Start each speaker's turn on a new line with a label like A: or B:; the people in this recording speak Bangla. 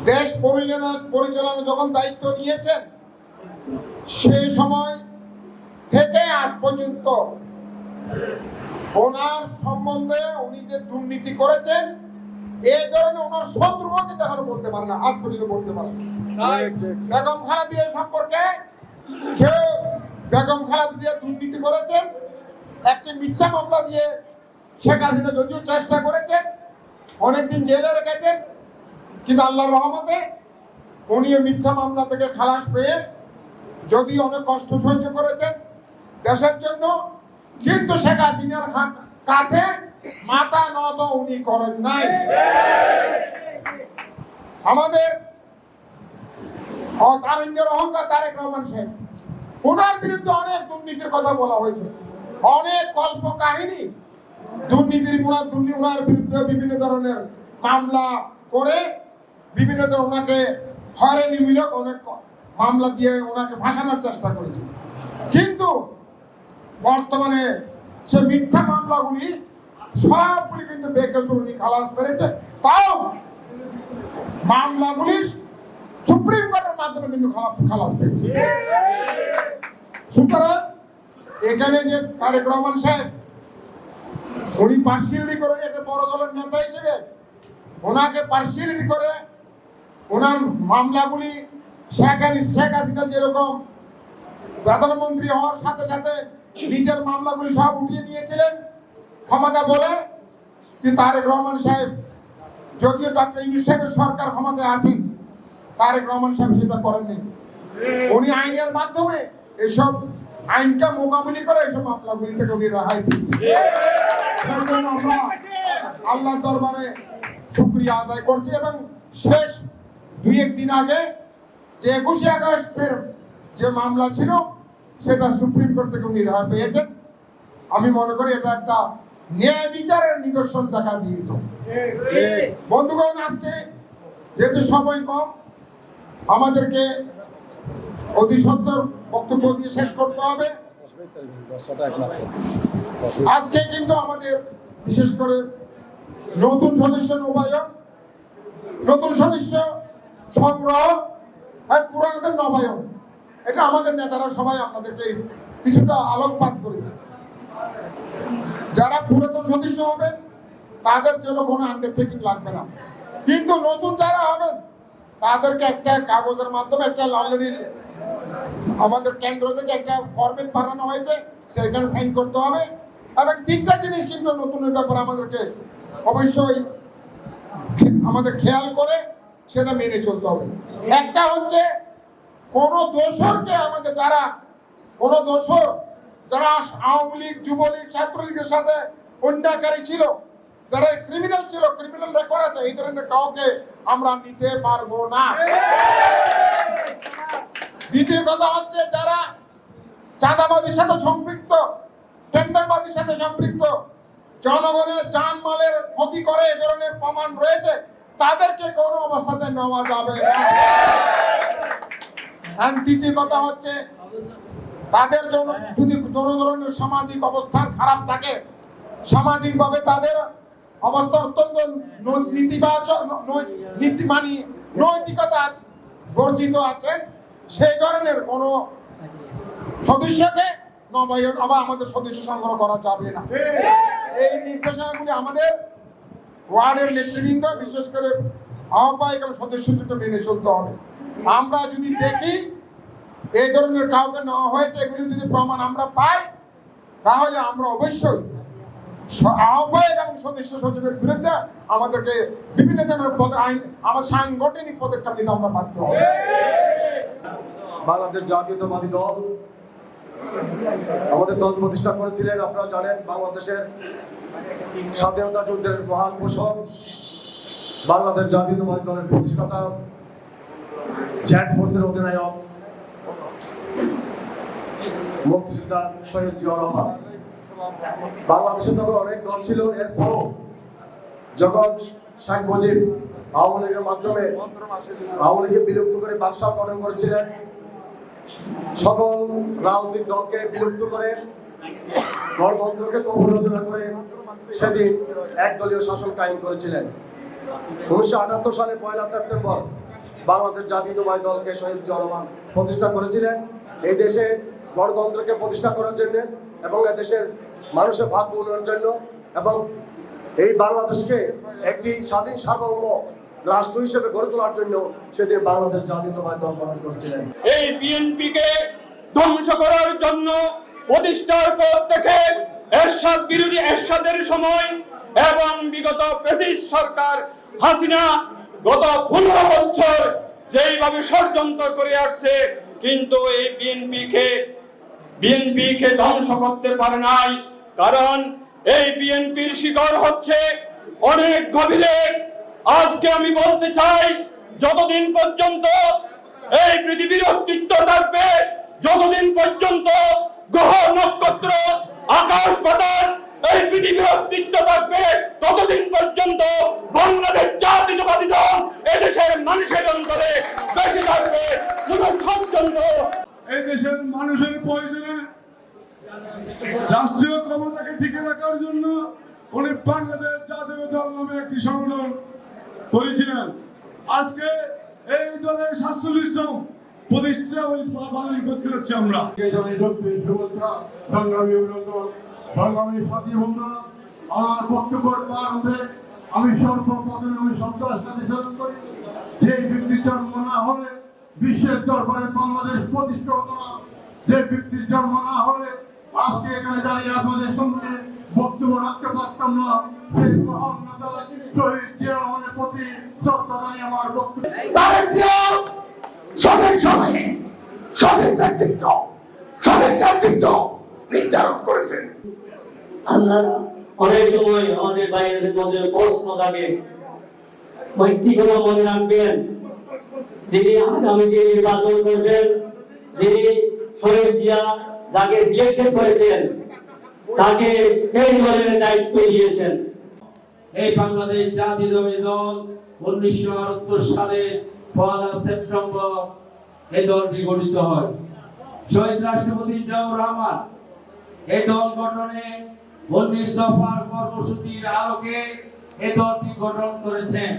A: দেশ পরিচালনা যখন দায়িত্ব নিয়েছেন সেই সময় থেকে আজ পর্যন্ত ওনার সম্বন্ধে উনি যে দুর্নীতি করেছেন এই ধরনের ওনার শত্রুও কিন্তু এখনো বলতে পারে না, আজ পর্যন্ত বলতে পারে না। বেগম খালেদা সম্পর্কে কেউ বেগম খালেদা দুর্নীতি করেছেন, একটি মিথ্যা মামলা দিয়ে শেখ হাসিনা যদিও চেষ্টা করেছেন, অনেকদিন জেলে রেখেছেন, কিন্তু আল্লাহর রহমতে উনি মিথ্যা মামলা থেকে খালাস পেয়ে যদি অনেক কষ্ট সহ্য করেছেন দেশের জন্য, কিন্তু শেখ হাসিনার কাছে মাথা নত উনি করেন নাই। আমাদের তারুণ্যের অহংকার তারেক রহমান সাহেব, ওনার বিরুদ্ধে অনেক দুর্নীতির কথা বলা হয়েছে, অনেক কল্প কাহিনী দুর্নীতির ওনার বিরুদ্ধে বিভিন্ন ধরনের মামলা করে বিভিন্ন ধরনের ওনাকে হয়রানিমূলক অনেক মামলা দিয়ে ওনাকে ফাঁসানোর চেষ্টা করেছে, কিন্তু বর্তমানে সে মিথ্যা মামলাগুলি সবগুলি কিন্তু বেকসুর উনি খালাস পেরেছে। তাও মামলাগুলি সুপ্রিম কোর্টের মাধ্যমে কিন্তু খালাস পেয়েছে। সুতরাং এখানে যে তারেক রহমান সাহেব উনি পার্সিয়ালিটি করে একটা বড় দলের নেতা হিসেবে ওনাকে পার্সিয়ালিটি করে ওনার মামলাগুলি শেখ হাসিনা যেরকম প্রধানমন্ত্রী হওয়ার সাথে সাথে নিজের মামলাগুলি সব উঠিয়ে নিয়েছিলেন ক্ষমতা বলে, কিন্তু তারেক রহমান সাহেব যদিও ডক্টর ইউনূস সাহেবের সরকার ক্ষমতায় আছেন, তারেক রহমান সাহেব সেটা করেননি। উনি আইনের মাধ্যমে এসব আইনকে মোকাবিলা করে এসব মামলাগুলি থেকে উনি রেহাই দিচ্ছেন। আমরা আল্লাহর দরবারে শুকরিয়া আদায় করছি এবং শেষ 2-1 দিন আগে যে 21শে আগস্টের যে মামলা ছিল সেটা সুপ্রিম কোর্ট থেকে উনি রেহাই পেয়েছেন। আমি মনে করি এটা একটা ন্যায় বিচারের নিদর্শন দেখা দিয়েছে। বন্ধুগণ, আজকে যেহেতু সময় কম, আমাদেরকে অতি সুন্দর বক্তব্য দিয়ে শেষ করতে হবে। আজকে কিন্তু আমাদের বিশেষ করে নতুন সদস্য নবায়ন, নতুন সদস্য সংগ্রহ আর পুরানোদের নবায়ন, এটা আমাদের নেতারা সবাই আপনাদেরকে কিছুটা আলোকপাত করেছে। যারা পুরাতন সদস্য হবেন তাদের জন্য কোনো আন্ডারটেকিং লাগবে না, কিন্তু নতুন যারা হবেন তাদেরকে একটা কাগজের মাধ্যমে একটা অলরেডি আমাদের কেন্দ্র থেকে একটা ফরম্যাট পাঠানো হয়েছে, সেখানে সাইন করতে হবে। এবং 3টা জিনিস কিন্তু নতুনের ব্যাপারে আমাদেরকে অবশ্যই আমাদের খেয়াল করে সেটা মেনে চলতে হবে। একটা হচ্ছে কোন দোষরকে আমাদের যারা আওয়ামী লীগ, যুবলীগ, ছাত্রলীগের সাথে অন্যায়কারী ছিল, যারা ক্রিমিনাল ছিল, ক্রিমিনাল রেকর্ড আছে, এই ধরনের কাউকে আমরা নিতে পারবো না। দ্বিতীয় কথা হচ্ছে যারা চাঁদাবাজির সাথে সম্পৃক্ত, টেন্ডারবাজির সাথে সম্পৃক্ত, জনগণের জানমালের ক্ষতি করে এই ধরনের প্রমাণ রয়েছে, তাদেরকে কোনো অবস্থাতে নেওয়া যাবে না। তৃতীয় কথা হচ্ছে তাদের জন্য যদি কোনো ধরনের সামাজিক অবস্থান খারাপ থাকে, সামাজিকভাবে তাদের অবস্থা অত্যন্ত নীতিবাচক নৈতিকতা বর্জিত আছেন, সেই ধরনের কোন সদস্যকে নবায়ন আবার আমাদের সদস্য সংগ্রহ করা যাবে না। এই নির্দেশনাগুলি আমাদের ওয়ার্ডের নেতৃবৃন্দ, বিশেষ করে আহ্বায়ক এবং সদস্যদের মেনে চলতে হবে। আমরা যদি দেখি এই ধরনের কাউকে নেওয়া হয়েছে, এগুলি যদি প্রমাণ আমরা পাই, তাহলে আমরা অবশ্যই আহ্বায়ক এবং সদস্য সচিবের বিরুদ্ধে আমাদেরকে বিভিন্ন ধরনের আইন, আমার সাংগঠনিক পদক্ষেপ নিতে আমরা বাধ্য হব।
B: বাংলাদেশ জাতীয়তাবাদী দল, আমাদের দল প্রতিষ্ঠা করেছিলেন আপনারা জানেন, বাংলাদেশের স্বাধীনতা যুদ্ধের মহান ঘোষক, বাংলাদেশ জাতীয়তাবাদী দলের প্রতিষ্ঠাতা, জ্যাড ফোর্সের অধিনায়ক মুক্তিযোদ্ধা শহীদ জিয়াউর রহমান। বাংলাদেশে তখন অনেক দল ছিল, এরপরও যখন শেখ মুজিব আওয়ামী লীগের মাধ্যমে আওয়ামী লীগকে বিলুপ্ত করে বাকশাল গঠন করেছিলেন, সকল রাজনৈতিক দলকে বিলুপ্ত করে গণতন্ত্রকে কবররচনা করে সেদিন একদলীয় শাসন কায়েম করেছিলেন। 1978 সালে 1 সেপ্টেম্বর বাংলাদেশ জাতীয়তাবাদী দলকে শহীদ জিয়াউর রহমান প্রতিষ্ঠা করেছিলেন এই দেশে গণতন্ত্রকে প্রতিষ্ঠা করার জন্য এবং এদেশের মানুষের ভাগ্য উন্নয়নের জন্য এবং এই বাংলাদেশকে একটি স্বাধীন সার্বভৌম রাষ্ট্র হিসেবে গড়ে তোলার জন্য সেদিন বাংলাদেশ জাতীয়তাবাদী দল গঠন করেছিলেন।
C: এই বিএনপিকে ধ্বংস করার জন্য প্রতিষ্ঠার পর থেকে এরশাদ বিরোধী এরশাদের সময় এবং বিগত ফ্যাসিস্ট সরকার হাসিনা গত 15 বছর যেইভাবে ষড়যন্ত্র করে আসছে, কিন্তু এই বিএনপিকে ধ্বংস করতে পারে নাই। কারণ এই বিএনপির শিকড় হচ্ছে অনেক গভীরে। আজকে আমি বলতে চাই, যতদিন পর্যন্ত এই পৃথিবীর অস্তিত্ব থাকবে, যতদিন পর্যন্ত গ্রহ নক্ষত্র আকাশ বাতাস এই পৃথিবীর অস্তিত্ব থাকবে, ততদিন পর্যন্ত বাংলাদেশ জাতীয়তাবাদী দল এদেশের মানুষের অন্তরে বেঁচে থাকবে। শুধু ষড়যন্ত্র
D: এই দেশের মানুষের প্রয়োজনে রাষ্ট্রীয় ক্ষমতাকে টিকে রাখার জন্য উনি বাংলাদেশ জাতীয় দল নামে একটি সংগঠন করেছিলেন। আজকে এই দলের 47তম প্রতিষ্ঠা পালন করতে যাচ্ছি আমরা।
E: আমার বক্তব্যের প্রারম্ভে আমি সর্বপ্রথমে শ্রদ্ধার সাথে স্মরণ করি, যে ব্যক্তির জন্ম না হলে বিশ্বের দরবারে বাংলাদেশ প্রতিষ্ঠা হতো না। যে ব্যক্তির জন্ম না হলে আজকে এখানে দাঁড়িয়ে আপনাদের সঙ্গে বক্তব্য রাখতে পারতাম না। সেই মহান নেতা শহীদ জিয়া রহমানের প্রতি শ্রদ্ধা জানিয়ে আমার বক্তব্য।
F: সঠিক নেতৃত্ব নির্ধারণ করেছেন।
G: আমরা অনেক সময় আমাদের বাইরের মধ্যে প্রশ্ন থাকে, ব্যক্তিগত মনে রাখবেন, যিনি আগামীতে নির্বাচন করবেন, যিনি শহীদ জিয়া যাকে সিলেক্টেড করেছেন, তাকে এই দলের দায়িত্ব দিয়েছেন।
H: এই বাংলাদেশ জাতীয়তাবাদী দল 1978 সালে 1 সেপ্টেম্বর এই দলটি গঠিত হয়। শহীদ রাষ্ট্রপতি জিয়াউর রহমান এই দল গঠনে 19 দফার কর্মসূচির আলোকে এই দলটি গঠন করেছেন।